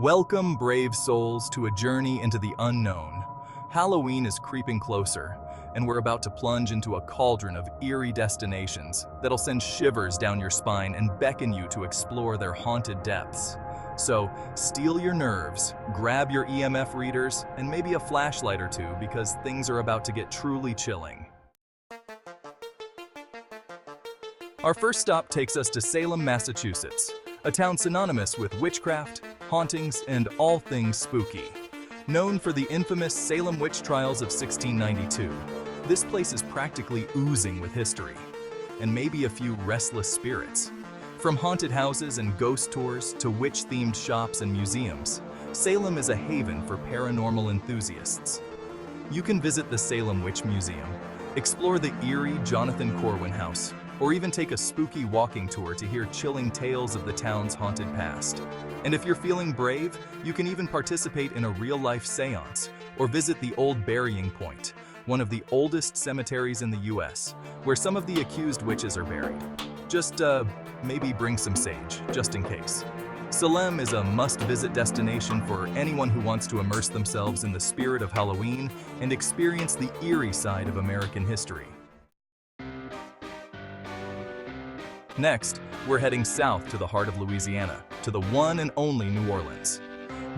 Welcome, brave souls, to a journey into the unknown. Halloween is creeping closer, and we're about to plunge into a cauldron of eerie destinations that'll send shivers down your spine and beckon you to explore their haunted depths. So, steel your nerves, grab your EMF readers, and maybe a flashlight or two because things are about to get truly chilling. Our first stop takes us to Salem, Massachusetts, a town synonymous with witchcraft, hauntings, and all things spooky. Known for the infamous Salem witch trials of 1692, this place is practically oozing with history, and maybe a few restless spirits. From haunted houses and ghost tours to witch-themed shops and museums, Salem is a haven for paranormal enthusiasts. You can visit the Salem Witch Museum, explore the eerie Jonathan Corwin House, or even take a spooky walking tour to hear chilling tales of the town's haunted past. And if you're feeling brave, you can even participate in a real-life seance or visit the Old Burying Point, one of the oldest cemeteries in the US, where some of the accused witches are buried. Just maybe bring some sage, just in case. Salem is a must-visit destination for anyone who wants to immerse themselves in the spirit of Halloween and experience the eerie side of American history. Next, we're heading south to the heart of Louisiana, to the one and only New Orleans.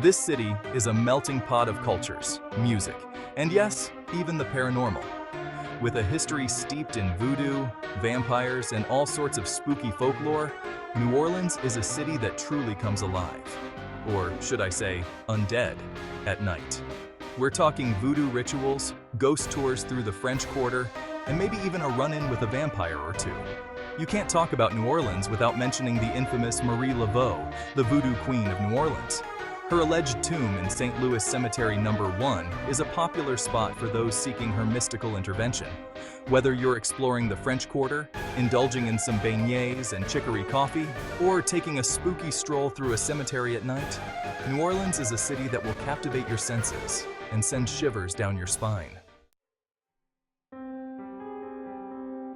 This city is a melting pot of cultures, music, and yes, even the paranormal. With a history steeped in voodoo, vampires, and all sorts of spooky folklore, New Orleans is a city that truly comes alive. Or should I say, undead, at night. We're talking voodoo rituals, ghost tours through the French Quarter, and maybe even a run-in with a vampire or two. You can't talk about New Orleans without mentioning the infamous Marie Laveau, the voodoo queen of New Orleans. Her alleged tomb in St. Louis Cemetery No. 1 is a popular spot for those seeking her mystical intervention. Whether you're exploring the French Quarter, indulging in some beignets and chicory coffee, or taking a spooky stroll through a cemetery at night, New Orleans is a city that will captivate your senses and send shivers down your spine.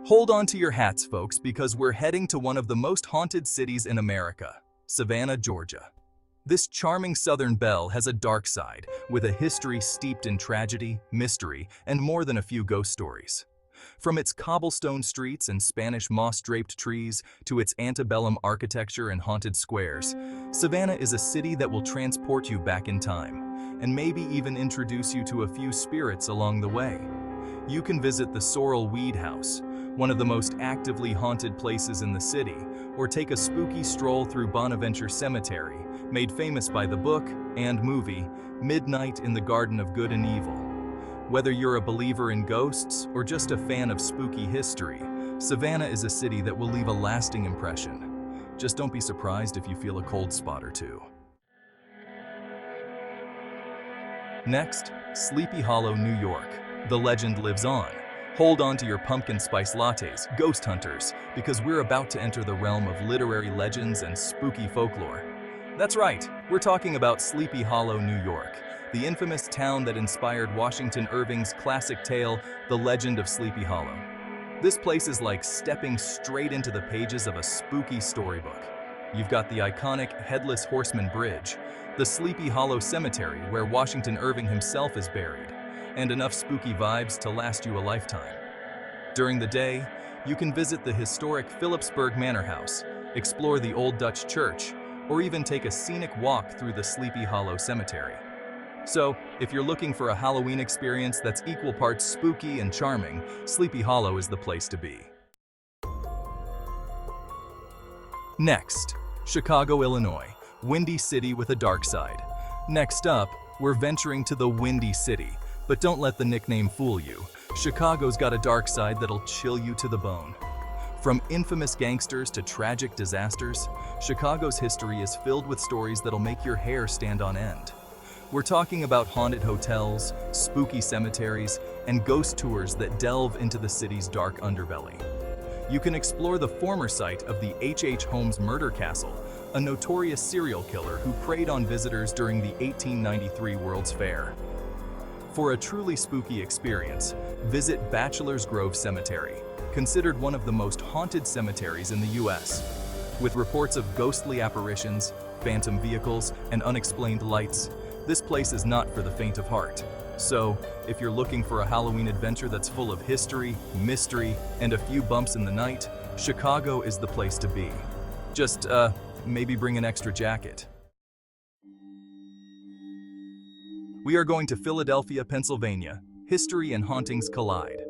Hold on to your hats, folks, because we're heading to one of the most haunted cities in America, Savannah, Georgia. This charming southern belle has a dark side, with a history steeped in tragedy, mystery, and more than a few ghost stories. From its cobblestone streets and Spanish moss-draped trees to its antebellum architecture and haunted squares, Savannah is a city that will transport you back in time, and maybe even introduce you to a few spirits along the way. You can visit the Sorrel-Weed House, one of the most actively haunted places in the city, or take a spooky stroll through Bonaventure Cemetery, made famous by the book and movie Midnight in the Garden of Good and Evil. Whether you're a believer in ghosts or just a fan of spooky history, Savannah is a city that will leave a lasting impression. Just don't be surprised if you feel a cold spot or two. Next, Sleepy Hollow, New York. The legend lives on. Hold on to your pumpkin spice lattes, ghost hunters, because we're about to enter the realm of literary legends and spooky folklore. That's right, we're talking about Sleepy Hollow, New York, the infamous town that inspired Washington Irving's classic tale, The Legend of Sleepy Hollow. This place is like stepping straight into the pages of a spooky storybook. You've got the iconic Headless Horseman Bridge, the Sleepy Hollow Cemetery where Washington Irving himself is buried, and enough spooky vibes to last you a lifetime. During the day, you can visit the historic Phillipsburg Manor House, explore the Old Dutch Church, or even take a scenic walk through the Sleepy Hollow Cemetery. So, if you're looking for a Halloween experience that's equal parts spooky and charming, Sleepy Hollow is the place to be. Next, Chicago, Illinois, Windy City with a dark side. Next up, we're venturing to the Windy City. But don't let the nickname fool you. Chicago's got a dark side that'll chill you to the bone. From infamous gangsters to tragic disasters, Chicago's history is filled with stories that'll make your hair stand on end. We're talking about haunted hotels, spooky cemeteries, and ghost tours that delve into the city's dark underbelly. You can explore the former site of the H.H. Holmes murder castle, a notorious serial killer who preyed on visitors during the 1893 World's Fair. For a truly spooky experience, visit Bachelor's Grove Cemetery, considered one of the most haunted cemeteries in the US. With reports of ghostly apparitions, phantom vehicles, and unexplained lights, this place is not for the faint of heart. So, if you're looking for a Halloween adventure that's full of history, mystery, and a few bumps in the night, Chicago is the place to be. Just, maybe bring an extra jacket. We are going to Philadelphia, Pennsylvania. History and hauntings collide.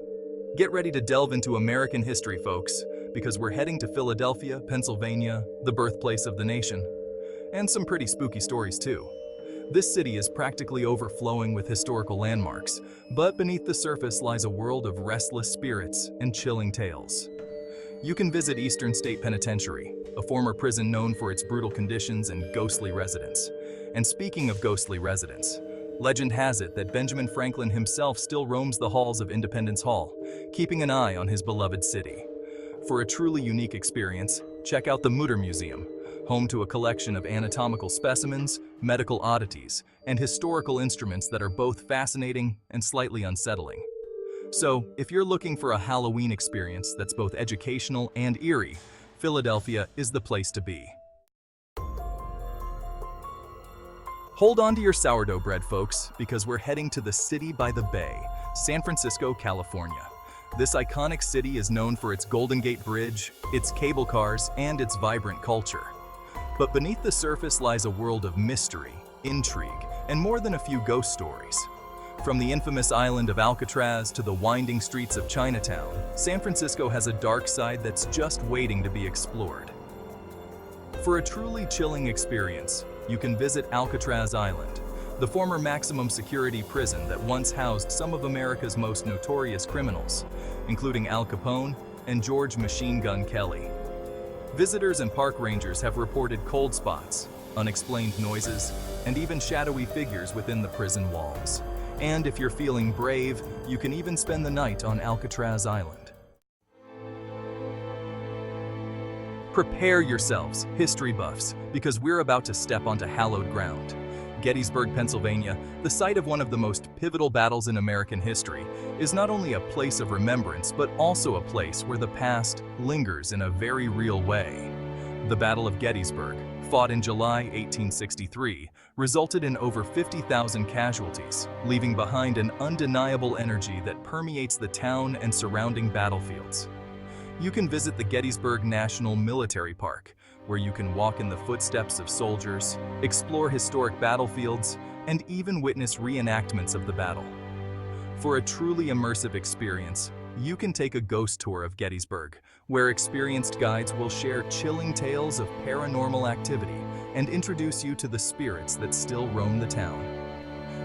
Get ready to delve into American history, folks, because we're heading to Philadelphia, Pennsylvania, the birthplace of the nation. And some pretty spooky stories, too. This city is practically overflowing with historical landmarks, but beneath the surface lies a world of restless spirits and chilling tales. You can visit Eastern State Penitentiary, a former prison known for its brutal conditions and ghostly residents. And speaking of ghostly residents, legend has it that Benjamin Franklin himself still roams the halls of Independence Hall, keeping an eye on his beloved city. For a truly unique experience, check out the Voodoo Museum, home to a collection of anatomical specimens, medical oddities, and historical instruments that are both fascinating and slightly unsettling. So, if you're looking for a Halloween experience that's both educational and eerie, Philadelphia is the place to be. Hold on to your sourdough bread, folks, because we're heading to the city by the bay, San Francisco, California. This iconic city is known for its Golden Gate Bridge, its cable cars, and its vibrant culture. But beneath the surface lies a world of mystery, intrigue, and more than a few ghost stories. From the infamous island of Alcatraz to the winding streets of Chinatown, San Francisco has a dark side that's just waiting to be explored. For a truly chilling experience, you can visit Alcatraz Island, the former maximum security prison that once housed some of America's most notorious criminals, including Al Capone and George Machine Gun Kelly. Visitors and park rangers have reported cold spots, unexplained noises, and even shadowy figures within the prison walls. And if you're feeling brave, you can even spend the night on Alcatraz Island. Prepare yourselves, history buffs, because we're about to step onto hallowed ground. Gettysburg, Pennsylvania, the site of one of the most pivotal battles in American history, is not only a place of remembrance, but also a place where the past lingers in a very real way. The Battle of Gettysburg, fought in July 1863, resulted in over 50,000 casualties, leaving behind an undeniable energy that permeates the town and surrounding battlefields. You can visit the Gettysburg National Military Park, where you can walk in the footsteps of soldiers, explore historic battlefields, and even witness reenactments of the battle. For a truly immersive experience, you can take a ghost tour of Gettysburg, where experienced guides will share chilling tales of paranormal activity and introduce you to the spirits that still roam the town.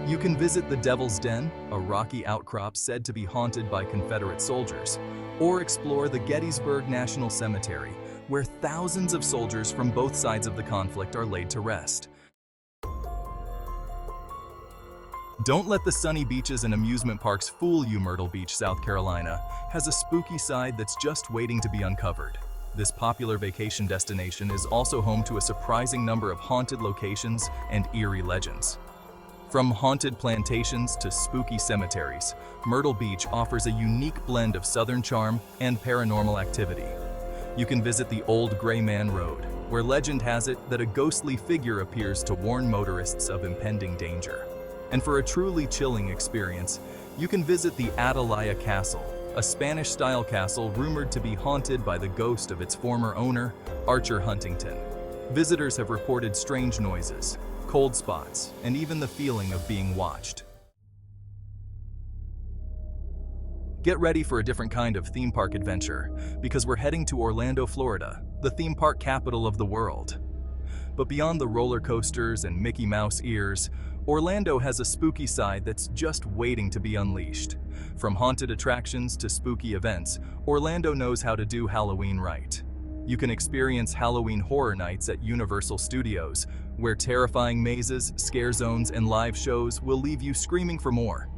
You can visit the Devil's Den, a rocky outcrop said to be haunted by Confederate soldiers, or explore the Gettysburg National Cemetery, where thousands of soldiers from both sides of the conflict are laid to rest. Don't let the sunny beaches and amusement parks fool you. Myrtle Beach, South Carolina, has a spooky side that's just waiting to be uncovered. This popular vacation destination is also home to a surprising number of haunted locations and eerie legends. From haunted plantations to spooky cemeteries, Myrtle Beach offers a unique blend of southern charm and paranormal activity. You can visit the Old Gray Man Road, where legend has it that a ghostly figure appears to warn motorists of impending danger. And for a truly chilling experience, you can visit the Atalaya Castle, a Spanish-style castle rumored to be haunted by the ghost of its former owner, Archer Huntington. Visitors have reported strange noises, cold spots, and even the feeling of being watched. Get ready for a different kind of theme park adventure, because we're heading to Orlando, Florida, the theme park capital of the world. But beyond the roller coasters and Mickey Mouse ears, Orlando has a spooky side that's just waiting to be unleashed. From haunted attractions to spooky events, Orlando knows how to do Halloween right. You can experience Halloween Horror Nights at Universal Studios, where terrifying mazes, scare zones, and live shows will leave you screaming for more.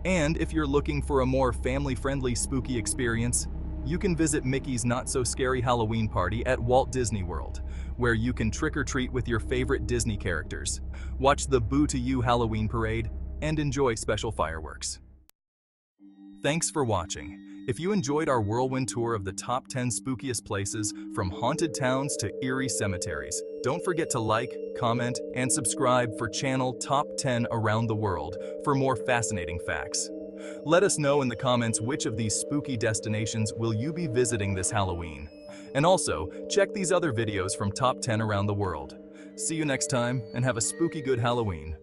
And if you're looking for a more family-friendly spooky experience, you can visit Mickey's Not-So-Scary Halloween Party at Walt Disney World, where you can trick-or-treat with your favorite Disney characters, watch the Boo to You Halloween Parade, and enjoy special fireworks. Thanks for watching. If you enjoyed our whirlwind tour of the top 10 spookiest places, from haunted towns to eerie cemeteries, don't forget to like, comment, and subscribe for channel Top 10 Around the World for more fascinating facts. Let us know in the comments which of these spooky destinations will you be visiting this Halloween. And also, check these other videos from Top 10 Around the World. See you next time, and have a spooky good Halloween.